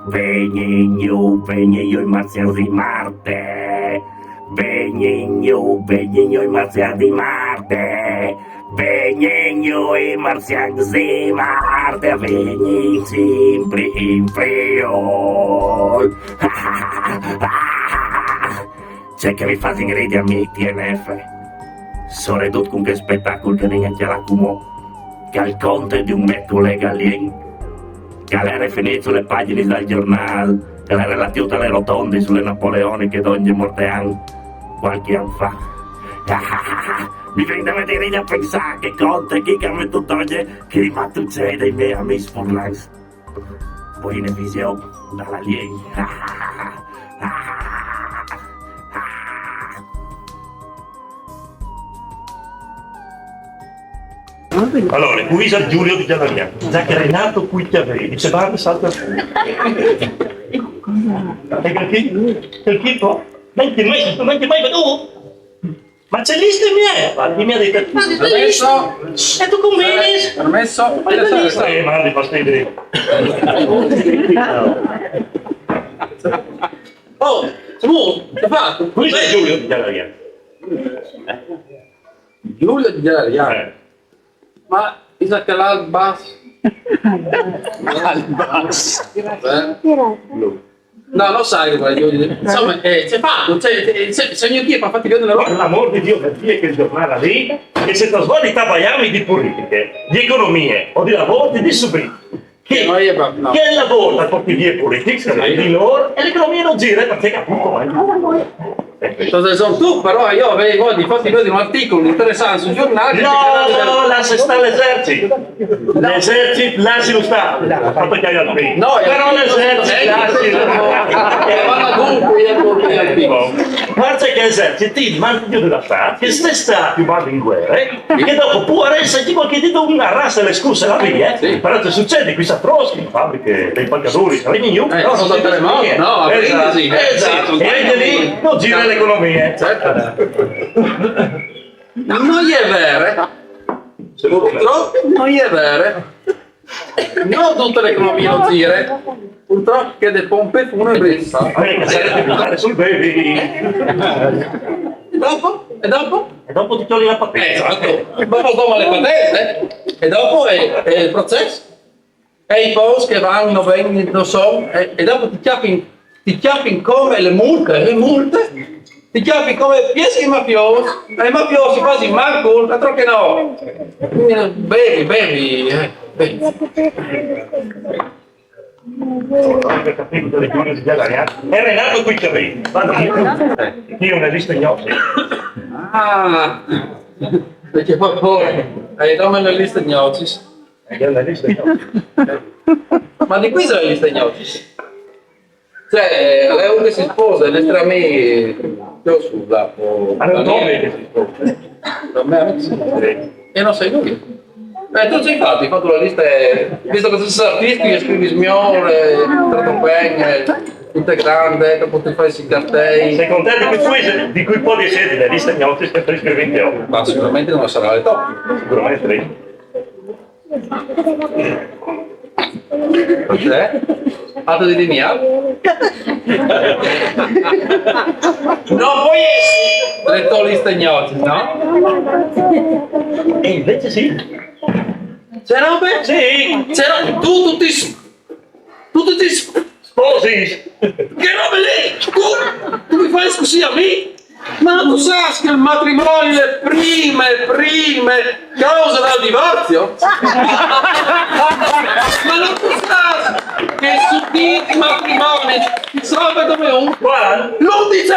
Benigno i marziani di Marte. Benigno i marziani di Marte. Benigno i marziani di Marte. Veni sempre in friol. C'è che vi fa ingredienti a miei TNF. Soprattutto con che spettacolo che neanche la cumo. Che al conto di un metro legalien. Che era finito sulle pagine del giornale, che era relativo alle rotonde sulle napoleoniche d'ogni mortean, qualche anno fa. Mi viene a vedere e a pensare che conta chi che ha messo oggi che rimane succede in me a Miss Furlans. Poi in visione dalla lien. Allora, qui c'è Giulio di Giannavia, già che Renato qui ti avevi, dice guarda salta su. Hai capito? Non ti mai veduto? Ma c'è liste mie? Mi ha detto, Permesso? e tu convieni? Permesso? Mandi fastidio. Oh, Samu, che fa? Qui c'è Giulio di Giannavia. Giulio di Giannavia. Ma isa che l'Albas? Albas. No, lo sai come io dico. Insomma, c'è fatto, se mio chi fa fatti vedere Per l'amor di Dio, per dire che il giornale lì, che se trasformi a baiarmi di politiche, di economie, o di lavoro, di subito. Che no, no. Che lavoro da tutti i politici, di loro, e l'economia non gira perché appunto mai. Cosa sono tu, però io avevo di fatti vedere un articolo interessante sul giornale. No, lascia stare l'esercito. L'esercito lascialo stare. Ha fatto chiaro qui. No, però l'esercito lascialo. Guarda che l'esercito ti manda della Stato, che stai stati vanno in guerra, che dopo può essere qualche dito una razza le scuse la via, però se succede qui a Troschi, fabbriche dei pagatori, no, sono da terremoto, no, esatto, e anche lì non gira l'economia. Non è vero, purtroppo non è vero, non tutta l'economia non gira, purtroppo che le pompe funebri Sarebbe buttare sul baby. E dopo? E dopo ti togli la patente. Esatto, dopo toma le patente e dopo è il processo. E i post che vanno, non so, e dopo ti chiappi come le multe, ti chiappi come pieschi i mafiosi, e i mafiosi quasi manco, altro che no. Bevi. Per capire le Giulio di Giannavia. E Renato qui c'è lì. Io una lista gnocchi. Ah, perché poi dammi la lista gnocchi. Ma di qui sono le liste gnocchi? Cioè, lei che si sposa, le tre amiche, io sulla, Hanno un nome che si sposa. da me, e non sei lui. Tu ci hai fatto la lista, visto che sei artisti, scrivi smiore, trattopenne, tutte grandi, dopo ti fai i cartelli. Sei contento di cui può essere le liste gnocchi che scrivi 28? Ma sicuramente non sarà le top. Sicuramente lei. Cos'è? Fatto di linea? Non puoi essere! Le tue liste gnocchi, no? E invece sì. C'era robe? Sì. C'era tu tutti Sposi. che robe lì? Tu mi fai scusi a me? Ma tu sai che il matrimonio è prime causa del divorzio? Ma non tu sai che su 10 matrimoni si salva come un l'11°?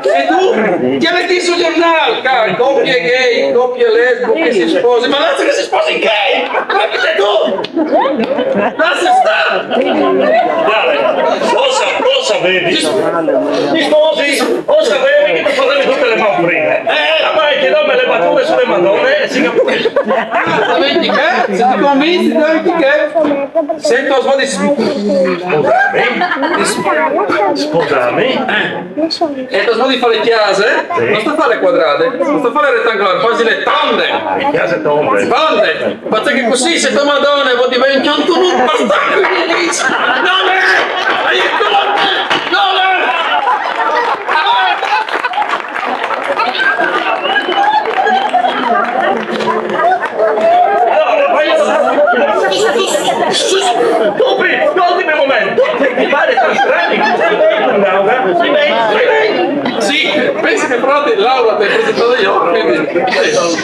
E tu? Che metti sul giornale, cara, coppie gay, coppie lesbo che si sposi, ma lascia che si sposi gay! Ma che sei tu? Lascia stare! O sapevi? Ti sposi? O sapevi che ti facevi tutte le mambrine? Ma che non me le battute sulle madonne e si capisce. Esattamente che? Se ti convinci anche che? Se tu sposi Sposami? e tu sposi di fare le chiese, non sta a fare le quadrate, non sta a fare le rettangolari, quasi le tonde. Le case tombe. Tonde! Perché che così se tua madonna vuoi diventare un bastardo! Non è! Aiuto! Non è! Ultimo momento, ti pare tan strano? Sì, pensi che però Laura ti hai presentato io, quindi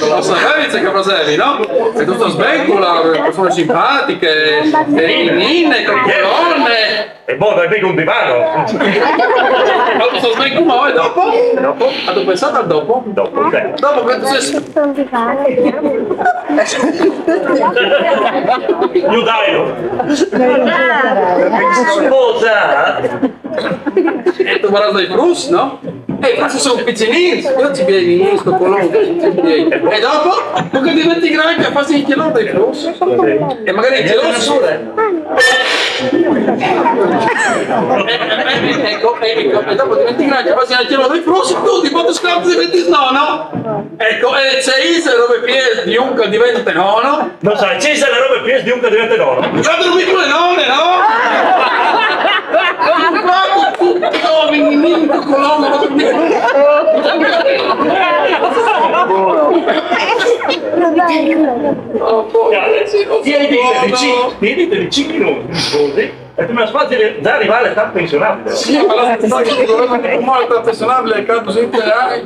lo sapevi che facevi, no? E tutto svengola, persone simpatiche, ninne, colonne. E boh, dai mica un divano. Quando sto svengola e dopo? Dopo? Hai pensato al dopo? Dopo, te. Dopo che tu sei... Io Cosa? E tu guardas dai Prus, no? E questi sono piccinini, io ci vieni in sto colore. E dopo, tu che diventi grande, fai il chilo dei Prus. E magari il geloso pure. Ecco, e dopo diventi grande, fai il chilo dei Prus, tu di quanto scampo diventi nono. Ecco, e c'è Isa, dove pies di un che diventa nono. Non sai, c'è le robe pies di un che diventa nono. Guarda un piccolo nome, no? Tieni di 5 minuti, scusi, e tu mi aspetti da arrivare all'età pensionabile. Sì, ma la stessa che dovrebbe come l'età pensionabile è capo integrale.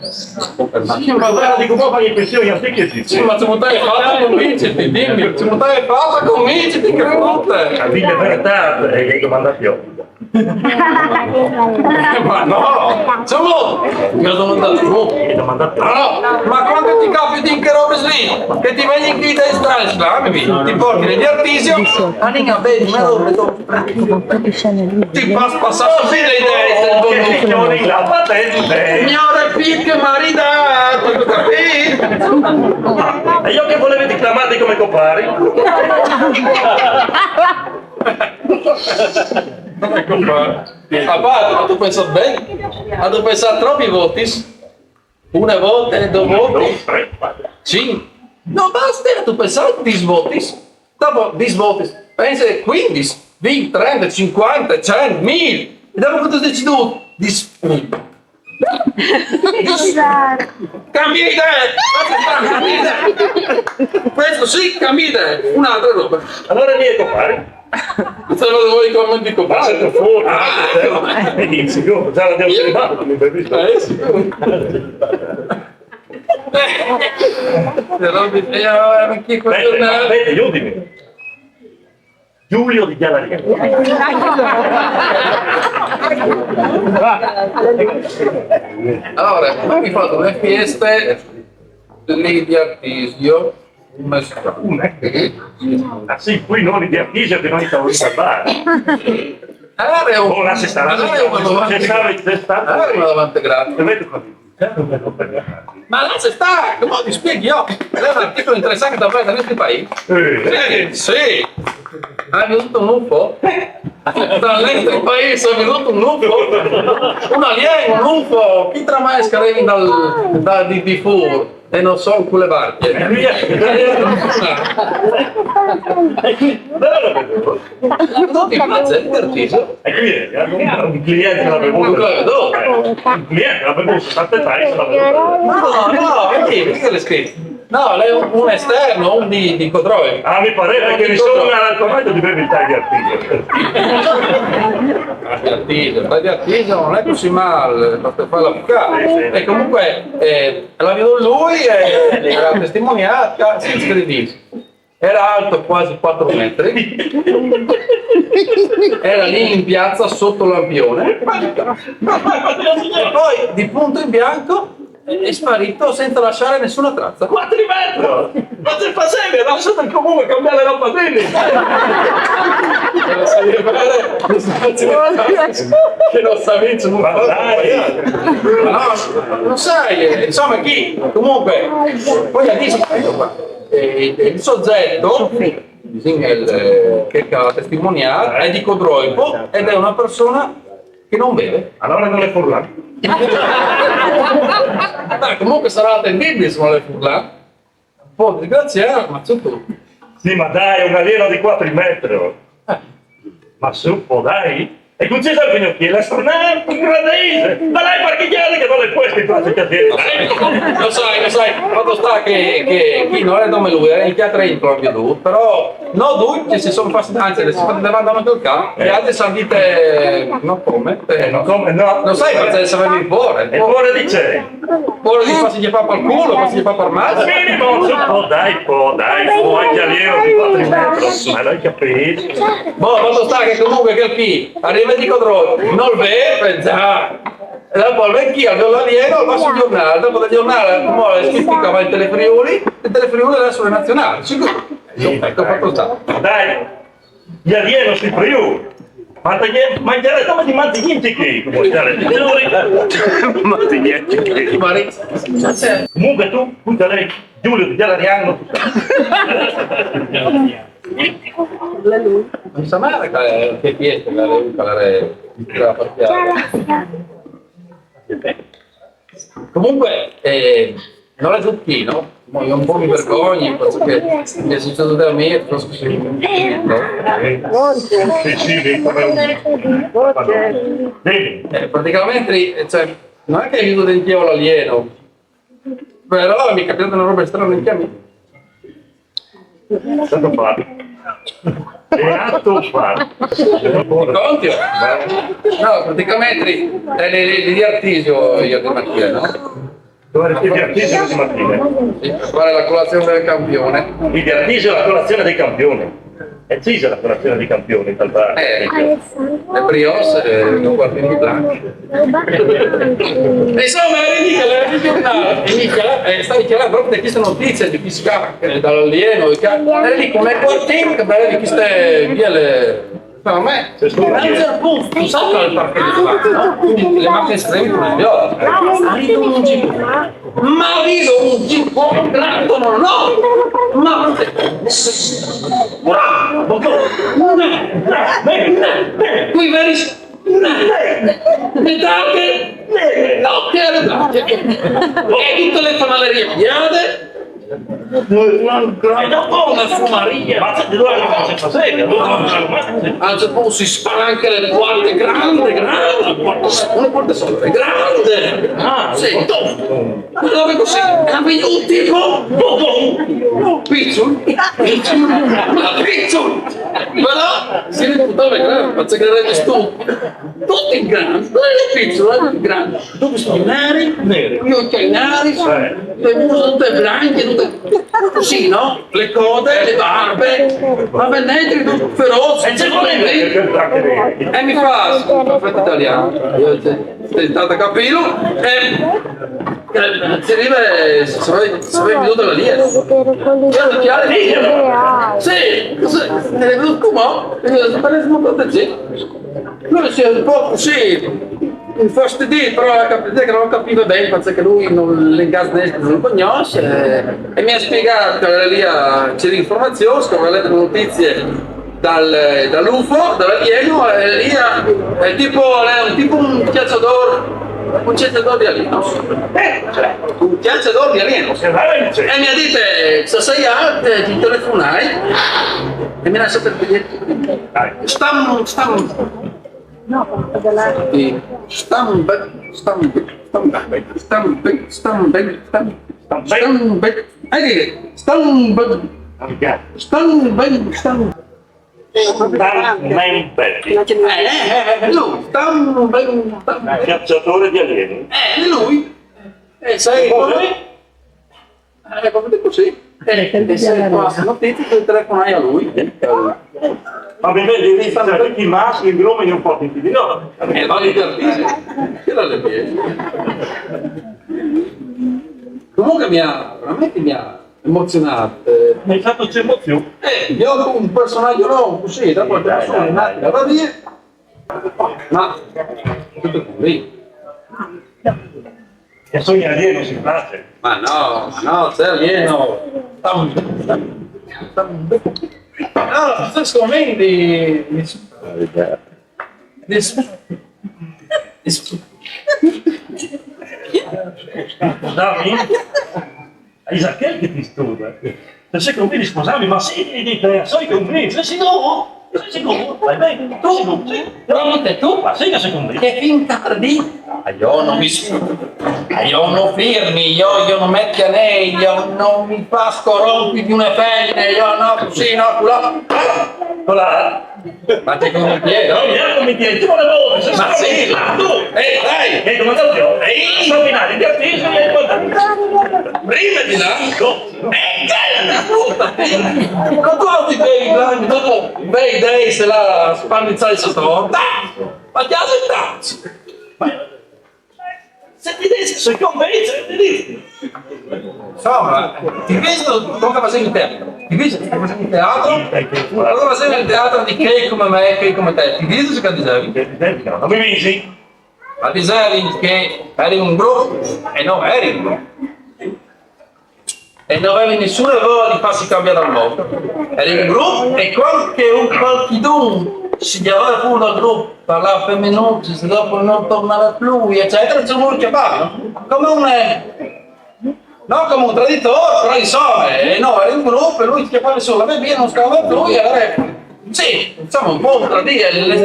Sì, ma guarda di come fai le pensioni antiche. Sì, ma se non hai fatto convinciti, dimmi, se non hai fatto convinciti che frutte. La viglia verità è che hai domandato io. Ma no, insomma, mi ho domandato tu. Hai domandato io. No, ma quando ti capiti in che robe lì, che ti vedi in chi dai strani, ti porti negli artisio, a ninga vedi, ma dove ti fas passare così le idee del Signori, la patente. Signore Picche maridato, tu capito? E io che volevo declamarti come compari? Come compare? A parte, tu pensi bene? Ma tu pensi a troppi voti? Una volta, due voti? 5. Non basta, tu pensi a 10 voti? Dopo 10 voti, pensi 15, 20, 30, 50, 100, 1000. E dopo cosa dici tu? 10. Cambia idea! Cambia idea! Questo sì, cambia idea! Un'altra roba. Allora miei compari. Se lo vuoi commenti comprare? Fuori. Sicuro, già l'abbiamo celebrato, mi previsto. Sicuro. Chi Aspetta, aiutami. Giulio di Chialaria. Allora, abbiamo fatto le feste lì di Artisio. Ah sì, qui non di Artisio che noi stiamo a bar. Era un... Oh, là si sta, Era una davanti gratis. Ma là si sta, come ti spieghi io? È un articolo interessante da fare da questi paesi. Sì. Hai venuto un UFO? Dall'estero paese è venuto un UFO? Un alieno, un UFO? Chi tra mai scarevi di fur? E non so quelle barche. Non ti piace il Artisio? E qui un cliente l'ha bevuto. Il cliente l'ha bevuto, tante tasse l'ha bevuto. No, che l'hai scritto? No, lei è un esterno, un di Codroio. Ah, mi pareva che risolve all'altro di bevi il taglio Artisio. Il taglio Artisio non è così male, basta fare la bucata. E comunque l'ha veduto lui e l'ha testimoniata, senza credere. Era alto quasi 4 metri, era lì in piazza sotto lampione, e poi di punto in bianco è sparito senza lasciare nessuna traccia. 4 metri! Ma se facevi, era sotto il comune cambiare la patente! Che non sapevi, non sai, insomma chi? Comunque, poi dice, ecco qua, il soggetto che ha testimoniato è di Codroipo ed è una persona che non beve. Allora non è Furlan. Beh, comunque sarà attendibile se non è Furlan. Un po' disgraziato, ma su tu. Sì, ma dai, è un alieno di 4 metri. Ma su, dai. E con Cesare Pinocchio, l'astronauta gradese. Ma dai, parcheggiate che non le puoi in pratica Lo sai, quando sta che chi non è come lui, è in teatro proprio lui, però no tutti si sono fatti, anzi, si andavano col capo, gli altri sono dite, non come, no. non sai perché se avevi il cuore. E cuore di c'è? Cuore di farsi gli fa per culo, farsi gli fa per mano. Minimo, dai, anche alieno di 4 metri. Ma l'hai capito? Boh, quando sta che comunque che qui arriva di controllo, non vede, già. E dopo al vecchio, al l'alieno, va sul giornale, dopo del giornale, come spiccava il Telefriuli adesso è nazionale, sicuro. Ecco, fatto sta. Dai, gli alieni si priù. Mangiare come di manti niente che, come stare di manti niente che. Comunque tu, punta lei, Giulio di Gialariano. Non sa male che fiesta la partiale. Comunque, non è zucchino, io un po' mi vergogno perché mi è successo da me, forse sì, praticamente, cioè, non è che aiuto del Dio l'alieno, però mi è capitata una roba strana anche a me. Tanto fatto. Beato fatto. Conti? No, praticamente di Artisio io di mattina, no? Dove è di Artisio di mattina? Sì, per fare la colazione del campione. Il di Artisio è la colazione dei campioni. È Cisa la colazione dei campioni, tal parte. Le brioche, con quartini di blanco. Insomma, è il giornale. E Nicola sta dichiarando proprio di queste notizie di chi scappa dall'alieno. E lì come quartini che belle di queste vie per me, tu sai che il parcheggio di parte, no? Quindi le macchine estreme come le ho. Arrivo un jeep. Ma arrivo un jeep grande, no! Ma bravo! Qui vedi? Le tacche! No, che arredate! E tutte le fanalerie piade! E dopo una fumaria! Ma di dove la faccia seria? Anzi, poi si spara anche le guardie grande, una porta sola, è grande! Ah, sì, dove così? Cambi un tipo, piccolo, però si reputava grande, perché era tutti grandi, non è piccolo, è grande. Dove sono neri, gli occhi neri, le mura tutte bianche, tutte così, no? Le code, le barbe, ma venerdì tutto feroce, e mi fa, perfetto italiano, io ho tentato a capirlo, e si arriva e si è venuto la lì. Io chiaro sì, è venuto come? Parece molto così. Lui si è un po' così infastidito, però che non capiva bene, perché lui non l'ingasnese non lo conosce, e mi ha spiegato che era lì c'era informazioni, che aveva letto notizie dall'UFO, dall'alieno, e lì è tipo un cacciatore di alieno. Un cacciatore di alieno. E mi ha detto, se sei alto, ti telefonai, e mi ha lasciato il biglietto. Cacciatore di alieni. Lui? Sai come? Proprio così. E se passa notizie che telefonai a lui. Ma vedi, stanno tutti i maschi, gli uomini un po' di loro. Ma di Artisio, che era le mie. Comunque veramente mi ha emozionato. Mi hai fatto c'è emozione. Io un personaggio nuovo, così, dopo il personaggio nati da via. Ma tutto qui. E sogni alieno si piace. Ma no, sei alieno. No, sto scommendi Scusami? È Isacchel che ti studia. Se sei convinto di sposarmi, ma sì, di te, sei convinto? Sei sicuro? Sei sicuro? Vai bene? Tu? Sicuro? Sì. Veramente tu? Ma sì che sei convinto? Che fin tardi? Io non mi io non firmi, io non metti a lei, io non mi pasco rompi di una pelle, io no così, no, Voilà. ma te come mi chiedo? Non mi come ti vuole volte, sei Ma sì, ma tu! dai! Che domandato io? Ehi, nominati di artisti e Prima di là, la frutta! Ma tu ti bevi là, dopo bei dei se la spannizzai sotto, ma ti aspettazzi! se ti dici, sei convinto, ti dici. Insomma, ti vedo come facevi in teatro, ti vedo come facevi in teatro, come facevi in teatro di che come me, che come te, ti vedo se che dicevi? Non mi dici? Ma dicevi che eri un gruppo e non eri un gruppo. E non avevi nessuna voglia di farsi cambiare al mondo. Eri un gruppo e qualcuno si chiamava fuori dal gruppo, parlava per minuti, se dopo non tornava più, eccetera, c'è uno che parla. Non come un traditore, però insomma, no, era un gruppo e lui ti chiamava solo la bevia, non stava più, e allora, sì, insomma, un po' un tradire, la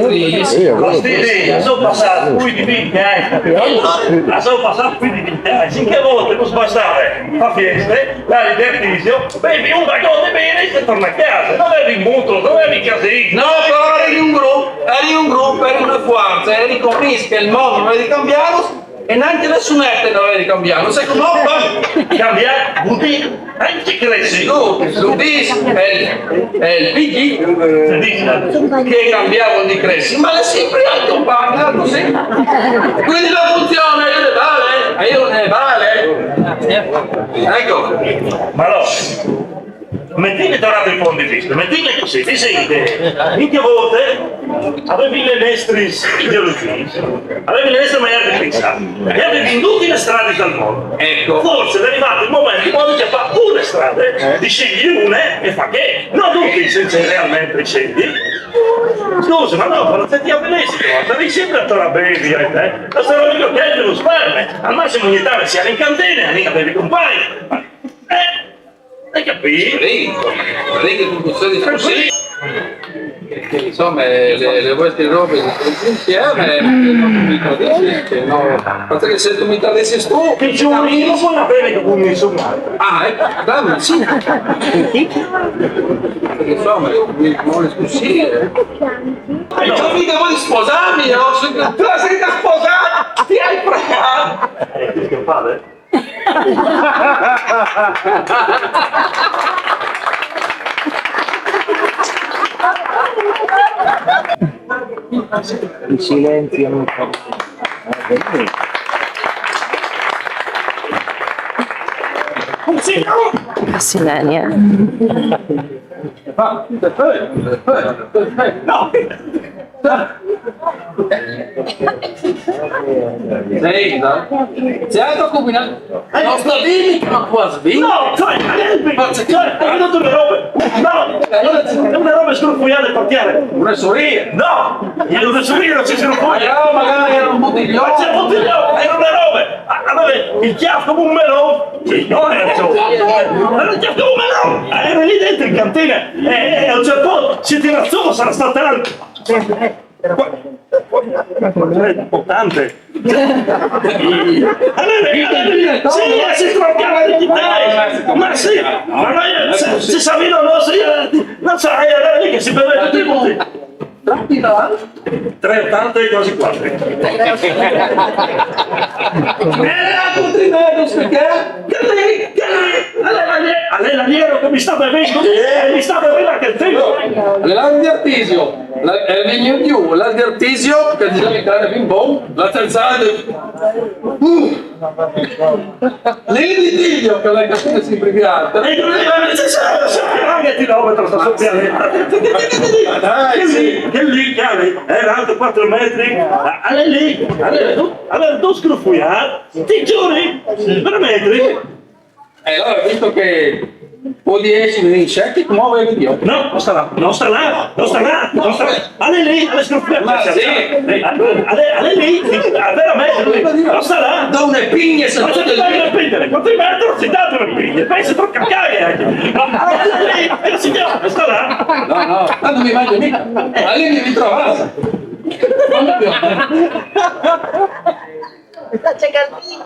sono passata più di 20 anni, la sono passata più di 20 anni, finché volte non sbastare, fa feste, la divertisio, bevi un vagone bene e torna a casa, non eri in mutuo, non eri in casino. no, però eri un gruppo, eri una forza, eri convinto che il mondo non avevi cambiato e neanche nessunette non avevi cambiato, sai come Cambiare, butti, anche cresci. l'Udis è il PD che cambiavano di cresci, ma le sempre accompagna così. Quindi la funzione io ne vale. Ecco. Ma no, mettimi tornato in fondo di vista, mettimi così, ti sente, minchia volte avevi le nostre ideologie, avevi le nostre maniere di pensare e avevi venduti le strade dal mondo. Ecco. Forse è arrivato il momento in cui ti fa una strada, ti scegli una e fa che, non tutti senza realmente scegli. Scusa, ma no, non senti a benissimo, devi sempre a tornare bevi, non sono mica che dello sperme, al massimo ogni tanto si era in cantina, mica bevi compagni. Hai capito? Vedi che tu sei così. Insomma, le vostre robe insieme, non mi tradisci, no. Fatto che se tu mi tradisci tu, Ti giuro, io non voglio bene che vuoi nessun altro. ah, ecco, dammi, sì. Perché insomma, mi vuole scussire. Hai capito, vuoi sposarmi, no? Tu la sei da sposare, ti hai pregato. Che fate? Il silenzio non fa. Silenia. No! Sei, no? Sei da combinare? Non sta bene che non può sbire? No, cioè, hai venuto le robe! No! Una roba scrupolata e partiare! Una sorella? No! Una sorella non ci sono poi! No, magari era un bottiglione. Ma c'è un bottiglione! Erano le robe! Aveva il chiaffo come un melone! Non era il il chiaffo come un melone! Era lì dentro in cantina! E a un certo punto si tira su, sarà stato alto! Importante! Allora, sì, si scroccava di chitarra! Ma sì! Ma noi, se Savino non si... Non so, era lì che si beveva tutti i punti! 3,80 e quasi 4. A lei l'aliero che mi sta bevendo mi sta bevendo anche il figlio. L'anno di Artisio, il più, l'anno di Artisio, che diceva che era ping pong, la terzana lì di Tiglio, che l'hai capito si brigata. E non è necessario, che chilometro sta sul pianeta. Dai, sì. Che lì, chiave, era alto 4 metri, a lei lì, aveva due scruffiati, ti giuri, per metri. E allora, visto che O 10 insetti, come vuoi io? No, non sta là, non sta là, non sta là, non sta là. Ale lì, alle scroffette. Ma sì. Ale lì, veramente, non sta là. Da una pigne se Ma non se ti vai a prendere, quanto mi mettono, si dato una piglia, poi si tocca cagare anche. Ale lì, il signore, non sta là. No, tanto mi mangio mica. Ma lì mi ritrovata. C'è Cantino.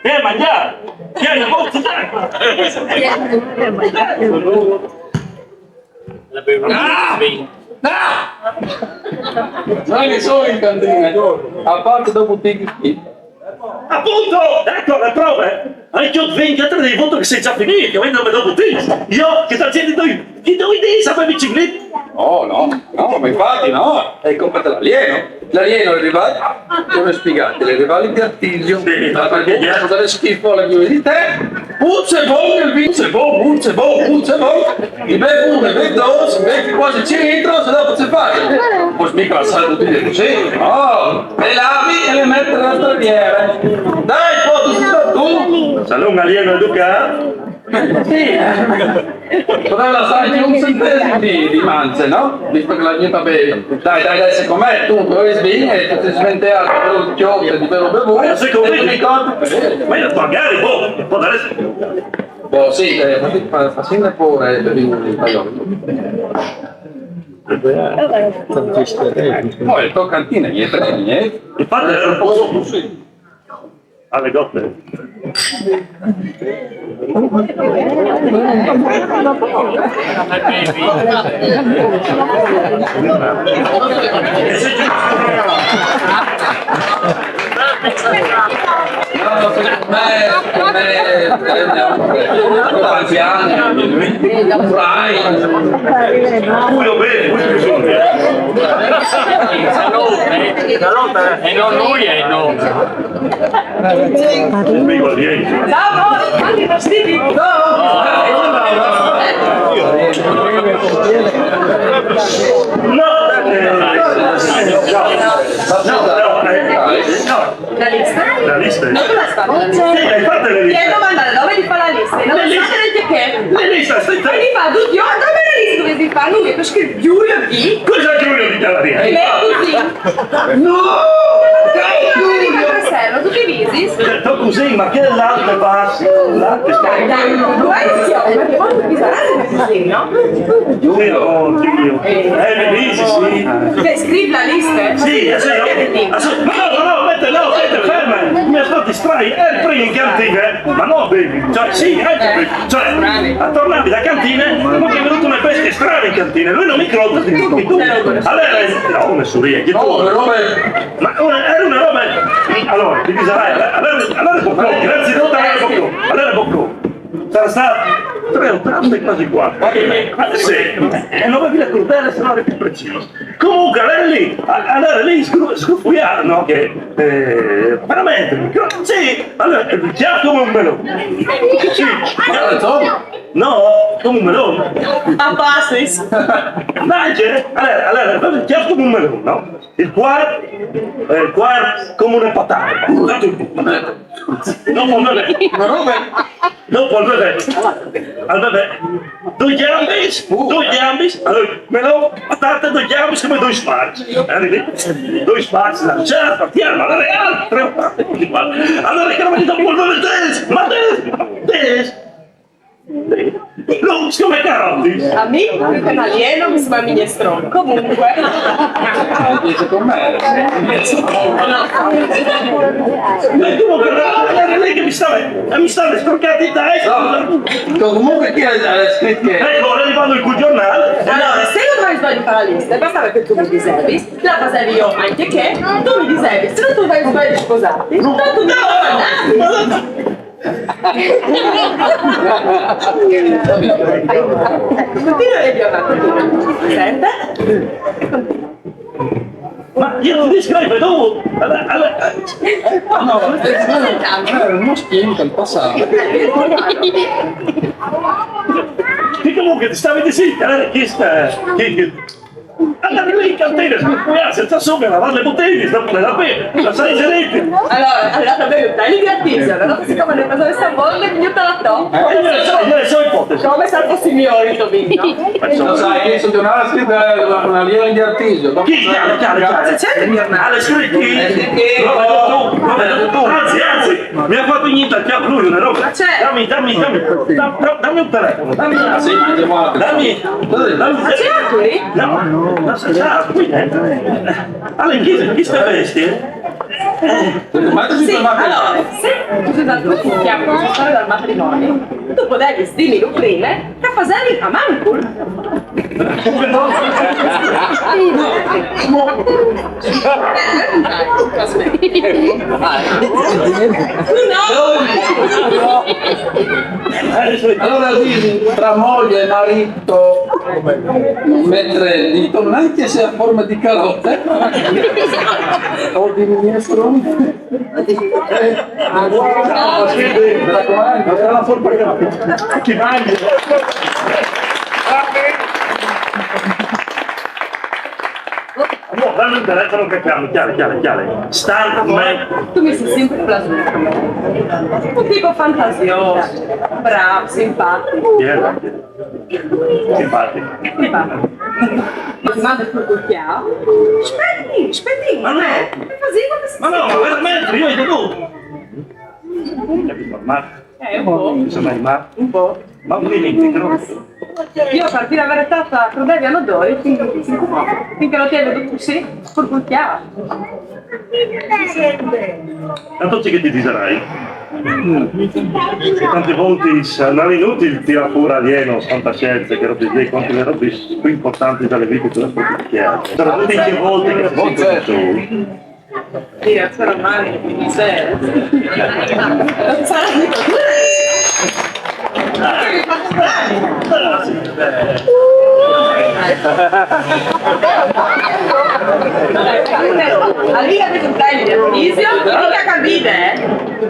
Vieni a mangiare, vieni a bolsa d'acqua. Non che sono in cantina, a parte dopo ti. Appunto, ecco le prove. Anche io 24 dei voto che sei già finito, vedo dopo te. Io che sta dicendo ti do idee, sapere bicicletta. No, ma infatti no, è colpa dell'alieno. L'alieno è arrivato, come spiegate, le rivali di Artisio, perché gli hanno dato schifo alla mia di te, puzze bon, il puzze bon, i bei pure, i bei dos, i bei quasi ci rientro, se dopo si fa. Poi mica la salvo tutti così, no, le lavi e le metti nella stradiera. Dai, poi tu sta tu. Sarà un alieno educato. Sì, poteva lasciarci un centesimo di manze, no? Visto che la mia bene. Dai, secondo me tu dovevi svenire e ti sventeato per un chioccio di bello bevuto. Ma secondo me mi conti. Ma io magari, può dare. Boh, sì, fa sempre pure per il poi il tuo cantina, niente, niente. Infatti era un po' così. Alle gotte. Culo bene, questo bisogna. E non lui è no. Spiego di lei. Ciao, anche i vestiti. La lista? La lista? Non te la sta la lista. Sì, hai fatto le Ti liste. hai domandato dove ti fa la lista? Non Le lo liste. sapete che? Le liste, stai E te. ti fa tutti, oh, dove è la lista? Dove si fa? Lui, per scrivere Giulio D. Cosa Giulio di Callaria? Lei così. No! Servono tutti i visi. Detto così, ma che latte passa? Latte Dai, non vai insieme, perché poi mi sarà sempre così, no? Giulio, Giulio. Bellissimo, sì. Cioè, scrivi la lista? Sì, no, ferma, mi sto distrai, è il primo in cantina, ma no bevi, cioè sì, tornavi da cantina, ma che è venuto una bestia strana in cantina, lui non mi crota di tutto, allora, no, nessuno rie, No, ma era una roba, allora, ti disarai, allora Bocconi, innanzitutto allora Bocconi, sarà stato 3,80 quasi 4. Sì, e non avevi la crudele se non eri più preciso. Comunque, allora lì sgruffuiarono che veramente, sì, allora, già come un melone. Sì, no, come un melone. A passis. Dai, allora, già come un melone, no? Il quarto come una patata. Dopo il bebè, due gambis, allora, melone, patata, due gambis come due sparci. Due sparci, lanciati, partiamo, allora, allora, che non mi dopo il bebè, ma non si come carotti. A me, più che un alieno, mi sembra minestrone. Comunque. Dice con me. Comunque, era lei che mi stava storcando in testa. Comunque chi ha scritto che... Ecco, ora arrivando il giornale. Allora, se non trovi sbaglio di fare la lista, bastava che tu mi disevi, la facevi io anche che, tu mi disevi, se non tu fai sbaglio di sposarti, tanto mi domandati. Continua e più sente? Ma io ti descrivo dopo. No, era uno schifo del passato. Che comunque ti stavi dicendo, allora chi sta? Andare lì in cantina, scuoiare senza somme, lavare le bottiglie, stappare la pena, lasciare i gerenti. Allora, andate a bere un taglio di artigiano, allora siccome le persone stanno bolle, quindi io te la do. Io ne so ipotesi. Come salvo signori, Tobino? Lo sai, io sono una scritta una linea di artigiano. Chi? Chiaro. C'è il mio ormai? Alle scritti? Anzi, mi ha fatto niente al chiappo lui, una roba. Ma c'è? Dammi un telefono. Dammi. Sì, andiamo Dammi. Ma c'è qui? No, qui dentro. Alle chi sta bestie? Sì, allora, se tu sei dato un chiamo di storia dal matrimonio, tu potevi dirmi lo prima che facevi a mancul. Allora lì tra moglie e marito mettere il dito anche se a forma di carote o di minestrone. Mi raccomando, è una forma che ti mangia. Dammi un telefono che chiamo, chiaro. Start me. Tu mi sei sempre piaciuto. Un tipo fantasioso, bravo, simpatico. Simpatico. Mi manda il tuo chiaro. Aspetti, Ma no. è così come si Ma no, ma veramente, io ho capito, ma un po'. insomma, ma Un po'. un dimentico. Io a partire da verità credevi all'odore finché lo tieni così, pur chiaro. Tanto c'è che ti dirai. Tante volte non è inutile tirare fuori alieno, fantascienze, che robe lì, quante le robe più importanti dalle vite tu le puoi chiare. Però tutte le volte che volte tu. Io sarò male, mi sei. Arriva avete un taglio di artisio, mica capite,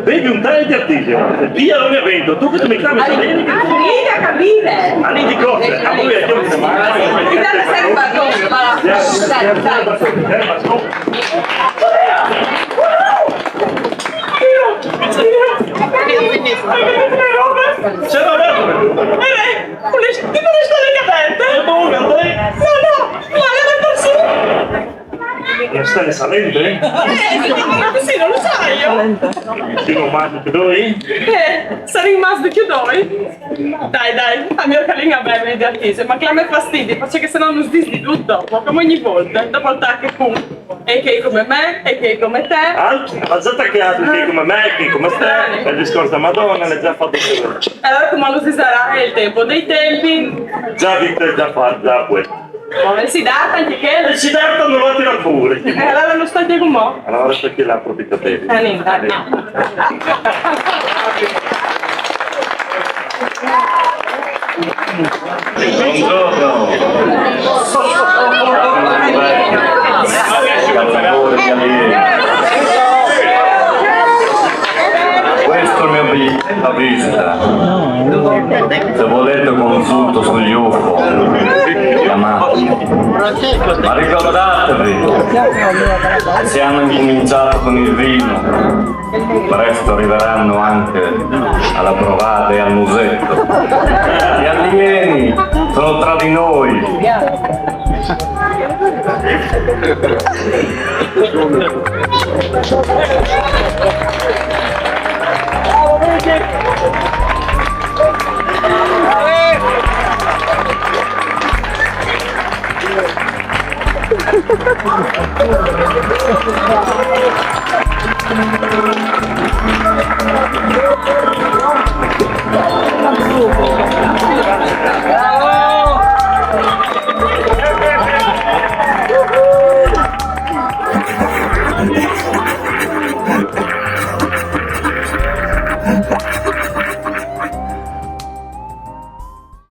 Bevi un taglio di artigiano, via non mi avvento, tu che mi chiami mica capite. anni di cose, a voi è che non si Mi date sempre un balcone, c'è la verba! Tipo le storie cadente? È buona, dai! No, ma le Non stai salente? sì, non lo sai io. Sì, non mangi che doi? Sarei rimasto che doi? Dai, a mio carinho beve di artese, ma che a me fastidio, perché che se no non sdisi di tutto, come ogni volta, dopo il tacco pum. E che come me, e che come te. Altro, ma già attaccato, che come me, che come te, è il discorso da Madonna, l'hai già fatto prima. Allora come lo si sarà? È il tempo dei tempi. Già vite, già fatto, già questo. Come si dà anche che? E si dà non lo tira fuori. Allora lo sto di come? Allora sta che l'ha proprio capito. Niente. Questo è il mio biglietto a visita. Se volete consulto sugli UFO, chiamatemi. Ma ricordatevi, se hanno incominciato con il vino, presto arriveranno anche alla provata e al musetto. Gli alieni sono tra di noi.